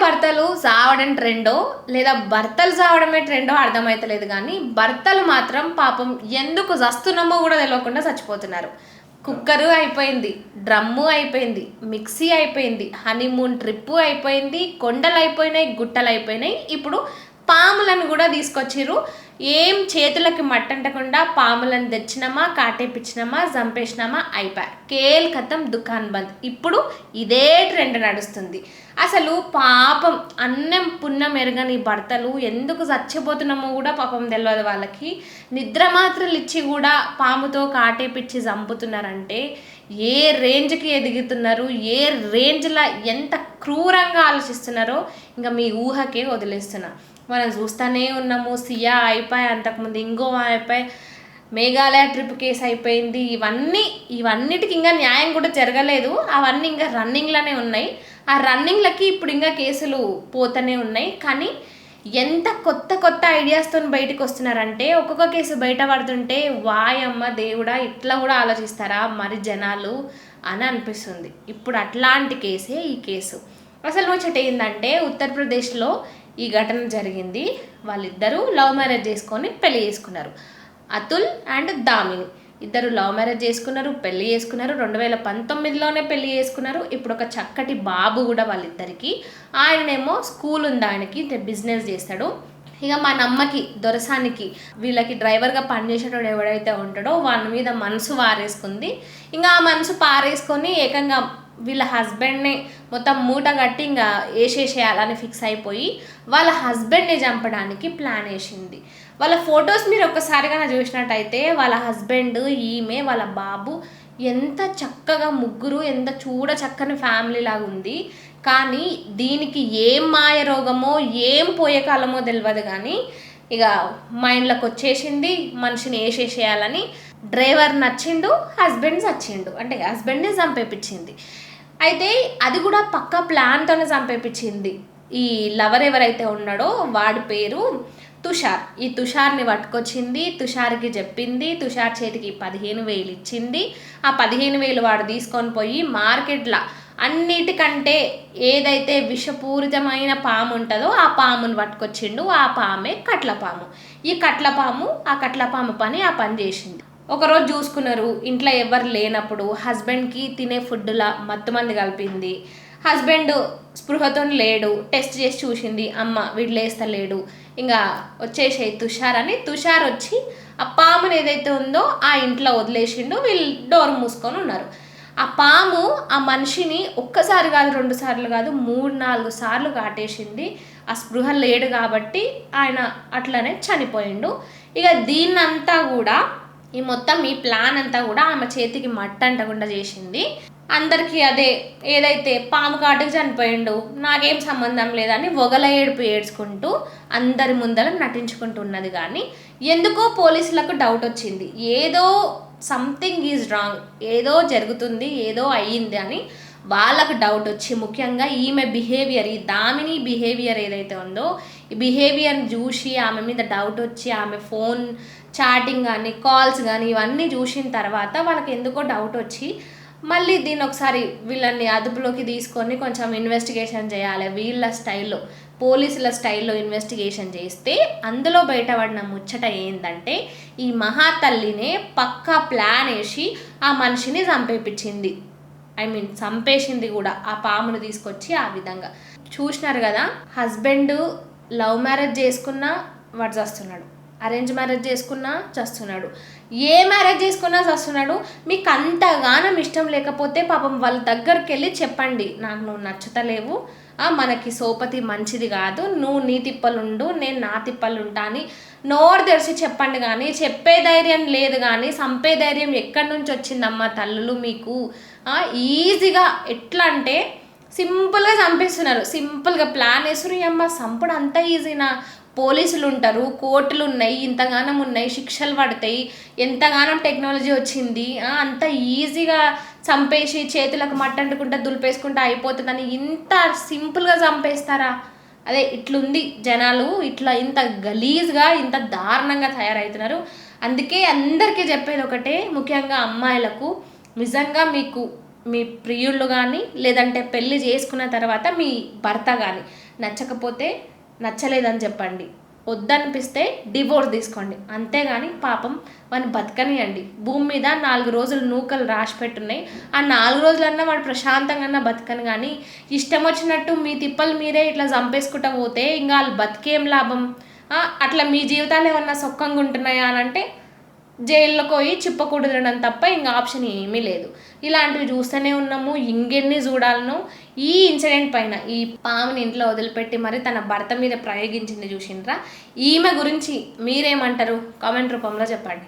భర్తలు చావడం ట్రెండో లేదా భర్తలు చావడమే ట్రెండో అర్థమైతలేదు, కానీ భర్తలు మాత్రం పాపం ఎందుకు చస్తున్నామో కూడా తెలియకుండా చచ్చిపోతున్నారు. కుక్కరు అయిపోయింది, డ్రమ్ము అయిపోయింది, మిక్సీ అయిపోయింది, హనీమూన్ ట్రిప్పు అయిపోయింది, కొండలు అయిపోయినాయి, గుట్టలు అయిపోయినాయి. ఇప్పుడు పాములను కూడా తీసుకొచ్చిర్రు. ఏం చేతులకి మట్టంటకుండా పాములను తెచ్చినామా, కాటేపించినామా, చంపేసినామా, అయిపోయా, కేల్ కథం, దుకాన్ బంద్. ఇప్పుడు ఇదే ట్రెండ్ నడుస్తుంది. అసలు పాపం అన్నం పుణ్యం ఎరగని భర్తలు ఎందుకు చచ్చిపోతున్నామో కూడా పాపం తెలియదు వాళ్ళకి. నిద్ర మాత్రలు ఇచ్చి కూడా పాముతో కాటేపిచ్చి చంపుతున్నారంటే ఏ రేంజ్కి ఎదుగుతున్నారు, ఏ రేంజ్లో ఎంత క్రూరంగా ఆలోచిస్తున్నారో ఇంకా మీ ఊహకే వదిలేస్తున్నా. మనం చూస్తూనే ఉన్నాము. సియా అయిపోయి, అంతకుముందు ఇంకో అయిపోయి, మేఘాలయ ట్రిప్ కేసు అయిపోయింది. ఇవన్నిటికి ఇంకా న్యాయం కూడా జరగలేదు. అవన్నీ ఇంకా రన్నింగ్లోనే ఉన్నాయి. ఆ రన్నింగ్లకి ఇప్పుడు ఇంకా కేసులు పోతూనే ఉన్నాయి. కానీ ఎంత కొత్త కొత్త ఐడియాస్తో బయటకు వస్తున్నారంటే ఒక్కొక్క కేసు బయట పడుతుంటే వాయమ్మ దేవుడా ఇట్లా కూడా ఆలోచిస్తారా మరి జనాలు అని అనిపిస్తుంది. ఇప్పుడు అట్లాంటి కేసే ఈ కేసు. అసలు ముచ్చట ఏంటంటే ఉత్తరప్రదేశ్లో ఈ ఘటన జరిగింది. వాళ్ళిద్దరూ లవ్ మ్యారేజ్ చేసుకొని పెళ్లి చేసుకున్నారు. అతుల్ అండ్ దామిని ఇద్దరు లవ్ మ్యారేజ్ చేసుకున్నారు, పెళ్లి చేసుకున్నారు. 2019లోనే పెళ్లి చేసుకున్నారు. ఇప్పుడు ఒక చక్కటి బాబు కూడా వాళ్ళిద్దరికి. ఆయననేమో స్కూల్ ఉంది, ఆయనకి బిజినెస్ చేస్తాడు. ఇక మా నమ్మకి దొరసానికి వీళ్ళకి డ్రైవర్గా పనిచేసేటోడు ఎవడైతే ఉంటాడో వాని మీద మనసు వారేసుకుంది. ఇంకా ఆ మనసు పారేసుకొని ఏకంగా వీళ్ళ హస్బెండ్ని మొత్తం మూట కట్టి ఇంకా వేసేసేయాలని ఫిక్స్ అయిపోయి వాళ్ళ హస్బెండ్ని చంపడానికి ప్లాన్ వేసింది. వాళ్ళ ఫొటోస్ మీరు ఒక్కసారిగా చూసినట్టయితే వాళ్ళ హస్బెండ్, ఈమె, వాళ్ళ బాబు ఎంత చక్కగా ముగ్గురు ఎంత చూడ చక్కని ఫ్యామిలీ లాగా ఉంది. కానీ దీనికి ఏం మాయ రోగమో ఏం పోయే కాలమో తెలియదు, కానీ ఇక మైండ్లోకి వచ్చేసింది మనిషిని వేసేసేయాలని. డ్రైవర్ నచ్చిండు, హస్బెండ్ చచ్చిండు, అంటే హస్బెండ్ని చంపేపించింది. అయితే అది కూడా పక్కా ప్లాన్తోనే చంపేపించింది. ఈ లవర్ ఎవరైతే ఉన్నాడో వాడి పేరు తుషార్. ఈ తుషార్ని పట్టుకొచ్చింది, తుషార్కి చెప్పింది, తుషార్ చేతికి 15,000 ఇచ్చింది. ఆ 15,000 వాడు తీసుకొని పోయి మార్కెట్లో అన్నిటికంటే ఏదైతే విషపూరితమైన పాము ఉంటుందో ఆ పామును పట్టుకొచ్చిండు. ఆ పామే కట్లపాము. ఈ కట్లపాము ఆ కట్లపాము పని చేసింది. ఒకరోజు చూసుకున్నారు, ఇంట్లో ఎవరు లేనప్పుడు హస్బెండ్కి తినే ఫుడ్లా మత్తుమంది కలిపింది. హస్బెండ్ స్పృహతో లేడు, టెస్ట్ చేసి చూసింది, అమ్మ వీడు లేస్తలేడు, ఇంకా వచ్చేసాయి తుషార్ అని. తుషార్ వచ్చి ఆ పాముని ఏదైతే ఉందో ఆ ఇంట్లో వదిలేసిండు. వీళ్ళు డోర్ మూసుకొని ఉన్నారు. ఆ పాము ఆ మనిషిని ఒక్కసారి కాదు, 2 సార్లు కాదు, 3-4 సార్లు కాటేసింది. ఆ స్పృహ లేడు కాబట్టి ఆయన అట్లనే చనిపోయిండు. ఇక దీన్నంతా కూడా ఈ ప్లాన్ అంతా కూడా ఆమె చేతికి మట్టి అంటకుండా చేసింది. అందరికీ అదే ఏదైతే పాము కాటుకు చనిపోయిండు, నాకేం సంబంధం లేదని ఒగల ఏడుపు ఏడ్చుకుంటూ అందరి ముందర నటించుకుంటున్నది. కానీ ఎందుకో పోలీసులకు డౌట్ వచ్చింది, ఏదో సంథింగ్ ఈజ్ రాంగ్, ఏదో జరుగుతుంది, ఏదో అయ్యింది అని వాళ్ళకు డౌట్ వచ్చి ముఖ్యంగా ఈమె బిహేవియర్, ఈ దామిని బిహేవియర్ ఏదైతే ఉందో ఈ బిహేవియర్ని చూసి ఆమె మీద డౌట్ వచ్చి ఆమె ఫోన్ చాటింగ్ కానీ కాల్స్ కానీ ఇవన్నీ చూసిన తర్వాత వాళ్ళకి ఎందుకో డౌట్ వచ్చి మళ్ళీ దీన్ని ఒకసారి వీళ్ళని అదుపులోకి తీసుకొని కొంచెం ఇన్వెస్టిగేషన్ చేయాలి వీళ్ళ స్టైల్లో, పోలీసుల స్టైల్లో ఇన్వెస్టిగేషన్ చేస్తే అందులో బయటపడిన ముచ్చట ఏంటంటే ఈ మహాతల్లినే పక్కా ప్లాన్ వేసి ఆ మనిషిని చంపేపించింది. చంపేసింది కూడా, ఆ పామును తీసుకొచ్చి ఆ విధంగా. చూసినారు కదా, హస్బెండ్ లవ్ మ్యారేజ్ చేసుకున్నా వాడు చస్తున్నాడు, అరేంజ్ మ్యారేజ్ చేసుకున్నా చస్తున్నాడు, ఏ మ్యారేజ్ చేసుకున్నా చస్తున్నాడు. మీకు అంతగానం ఇష్టం లేకపోతే పాపం వాళ్ళ దగ్గరికి వెళ్ళి చెప్పండి, నాకు నువ్వు నచ్చుతలేవు, మనకి సోపతి మంచిది కాదు, నువ్వు నీ తిప్పలుండు, నేను నా తిప్పలుంటా అని నోరు తెరిచి చెప్పండి. కానీ చెప్పే ధైర్యం లేదు, కానీ చంపే ధైర్యం ఎక్కడి నుంచి వచ్చిందమ్మా తల్లులు మీకు? ఈజీగా ఎట్లా అంటే సింపుల్గా చంపేస్తున్నారు, సింపుల్గా ప్లాన్ వేస్తున్నారు. అమ్మ చంపుడు అంత ఈజీనా? పోలీసులు ఉంటారు, కోర్టులు ఉన్నాయి, ఇంతగానం ఉన్నాయి, శిక్షలు పడతాయి, ఎంతగానం టెక్నాలజీ వచ్చింది, అంత ఈజీగా చంపేసి చేతులకు మట్టంటుకుంటా దులిపేసుకుంటా అయిపోతుందని ఇంత సింపుల్గా చంపేస్తారా? అదే ఇట్లుంది జనాలు, ఇంత గలీజ్గా ఇంత దారుణంగా తయారవుతున్నారు. అందుకే అందరికీ చెప్పేది ఒకటే, ముఖ్యంగా అమ్మాయిలకు, నిజంగా మీకు మీ ప్రియుళ్ళు కానీ లేదంటే పెళ్లి చేసుకున్న తర్వాత మీ భర్త కానీ నచ్చకపోతే నచ్చలేదని చెప్పండి, వద్దనిపిస్తే డివోర్స్ తీసుకోండి. అంతేగాని పాపం వాడిని బతకనియండి. భూమి మీద 4 రోజులు నూకలు రాసి పెట్టున్నాయి, ఆ 4 రోజులన్నా వాడు ప్రశాంతంగా బతకను. కానీ ఇష్టం వచ్చినట్టు మీ తిప్పలు మీరే ఇట్లా చంపేసుకుంటా పోతే ఇంకా వాళ్ళు బతికేం లాభం? అట్లా మీ జీవితాలు ఏమన్నా సుఖంగా ఉంటున్నాయా అని అంటే జైల్లోకి పోయి చిప్పకూడదడం తప్ప ఇంకా ఆప్షన్ ఏమీ లేదు. ఇలాంటివి చూస్తూనే ఉన్నాము, ఇంకెన్ని చూడాలను. ఈ ఇన్సిడెంట్ పైన ఈ పాముని ఇంట్లో వదిలిపెట్టి మరి తన భర్త మీద ప్రయోగించింది చూసిండ్రా? ఈమె గురించి మీరేమంటారు? కామెంట్ రూపంలో చెప్పండి.